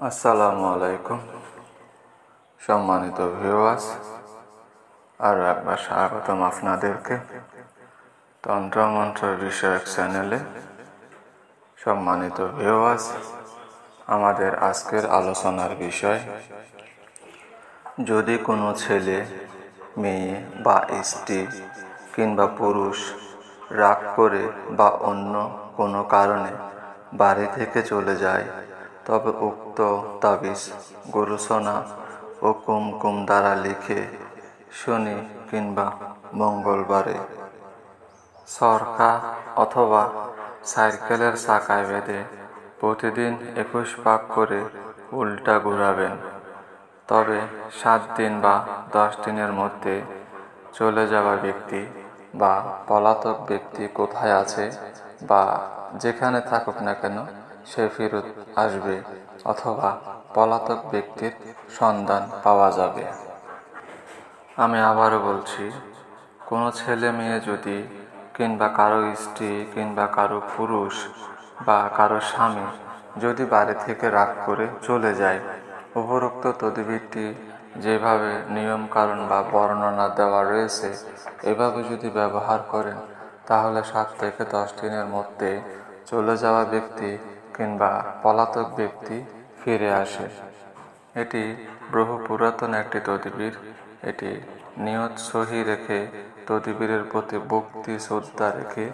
আসসালামু আলাইকুম সম্মানিত ভিউয়ার্স, আরও একবার স্বাগতম আপনাদেরকে তন্ত্রমন্ত্র বিষয়ক চ্যানেলে। সম্মানিত ভিউয়ার্স, আমাদের আজকের আলোচনার বিষয়, যদি কোনো ছেলে, মেয়ে বা স্ত্রী কিংবা পুরুষ রাগ করে বা অন্য কোনো কারণে বাড়ি থেকে চলে যায়, তবে উক্ত তাবিজ গুরুসোনা ও কুমকুম দ্বারা লিখে শনি কিংবা মঙ্গলবারে সরকা অথবা সাইকেলের চাকায় বেঁধে প্রতিদিন 21 পাক করে উল্টা ঘুরাবেন। তবে 7 দিন বা 10 দিনের মধ্যে চলে যাওয়া ব্যক্তি বা পলাতক ব্যক্তি কোথায় আছে বা যেখানে থাকুক না কেন সে ফেরত আসবে অথবা পলাতক ব্যক্তির সন্ধান পাওয়া যাবে। আমি আবারও বলছি, কোনো ছেলে মেয়ে যদি কিংবা কারো স্ত্রী কিংবা কারো পুরুষ বা কারো স্বামী যদি বাড়ি থেকে রাগ করে চলে যায়, উপরোক্ত তদবিরটি যেভাবে নিয়ম কারণ বা বর্ণনা দেওয়া রয়েছে এভাবে যদি ব্যবহার করেন, তাহলে 7 থেকে 10 দিনের মধ্যে চলে যাওয়া ব্যক্তি কিংবা পলাতক ব্যক্তি ফিরে আসে। এটি বহু পুরাতন একটি তদবির। এটি নিয়ত সহি রেখে তদবিরের প্রতি ভক্তি শ্রদ্ধা রেখে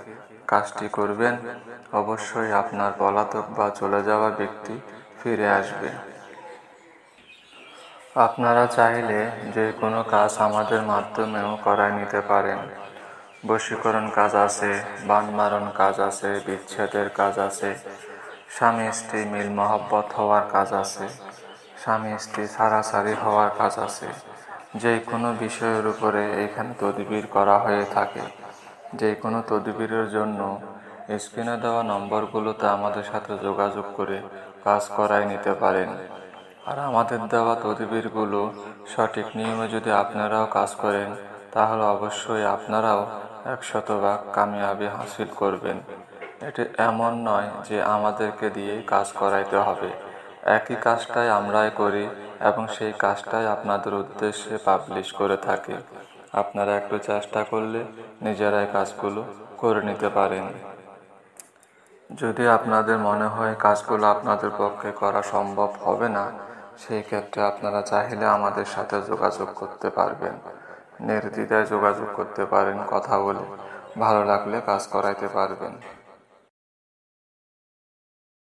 কাজটি করবেন। অবশ্যই আপনার পলাতক বা চলে যাওয়া ব্যক্তি ফিরে আসবে। আপনারা চাইলে যে কোনো কাজ আমাদের মাধ্যমেও করায় নিতে পারেন। বশীকরণ কাজ আছে, বান মারণ কাজ আছে, বিচ্ছেদের কাজ আছে, স্বামী স্ত্রী মিল মহব্বত হওয়ার কাজ আছে, স্বামী স্ত্রী ছাড়াছাড়ি হওয়ার কাজ আছে। যে কোনো বিষয়ের উপরে এখানে তদবির করা হয়ে থাকে। যে কোনো তদবিরের জন্য স্ক্রিনে দেওয়া নম্বরগুলোতে আমাদের সাথে যোগাযোগ করে কাজ করায় নিতে পারেন। আর আমাদের দেওয়া তদবিরগুলো সঠিক নিয়মে যদি আপনারাও কাজ করেন, তাহলে অবশ্যই আপনারাও 100% কামিয়াবি হাসিল করবেন। এটি এমন নয় যে আমাদেরকে দিয়েই কাজ করাইতে হবে। একই কাজটাই আমরাই করি এবং সেই কাজটাই আপনাদের উদ্দেশ্যে পাবলিশ করে থাকি। আপনারা একটু চেষ্টা করলে নিজেরাই কাজগুলো করে নিতে পারেন। যদি আপনাদের মনে হয় কাজগুলো আপনাদের পক্ষে করা সম্ভব হবে না, সেই ক্ষেত্রে আপনারা চাইলে আমাদের সাথে যোগাযোগ করতে পারবেন। নির্দ্বিধায় যোগাযোগ করতে পারেন, কথা বলে ভালো লাগলে কাজ করাইতে পারবেন।